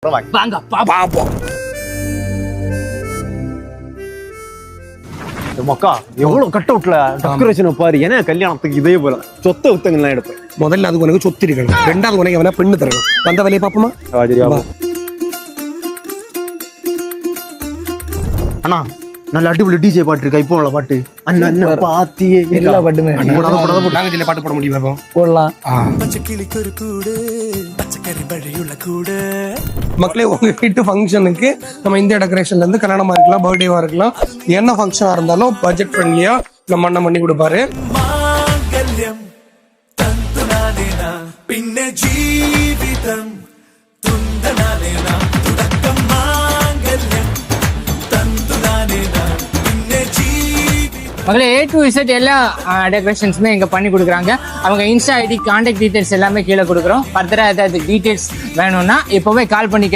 வாங்க பாப்போம். மக்கா எவ்வளவு கட் அவுட்ல டெக்கரேஷன் பாரு. ஏன்னா கல்யாணத்துக்கு இதே போல சொத்தை வித்தங்கள்லாம் எடுப்பேன். முதல்ல அது உனக்கு சொத்து இருக்கணும், ரெண்டாவது உனக்கு அவனா பெண்ணு தரணும். வந்த வேலையை பாப்போமா? அண்ணா நல்ல அடிப்பொலி டிஜே பாட்டு இருக்கா? இப்போ உள்ள பாட்டு அண்ணா அண்ணா பாத்தியே எல்லா பாட்டுமே நாங்க பாட்டு போட முடியுமா? போடலாம். மக்களே, உங்க வீட்டு ஃபங்க்ஷனுக்கு நம்ம இந்த டெக்கரேஷன்ல இருந்து கல்யாணமா இருக்கலாம், பர்த்டேவா இருக்கலாம், என்ன ஃபங்க்ஷனா இருந்தாலும் பட்ஜெட் ஃப்ரெண்ட்லியா நம்ம அண்ணன் பண்ணி கொடுப்பாரு. மகளே, A to Z எல்லா டெக்கரேஷன்ஸுமே இங்கே பண்ணி கொடுக்குறாங்க. அவங்க இன்ஸ்டா ஐடி, கான்டாக்ட் டீடைல்ஸ் எல்லாமே கீழே கொடுக்குறோம். ஃபர்தராக ஏதாவது டீடைல்ஸ் வேணும்னா இப்போவே கால் பண்ணி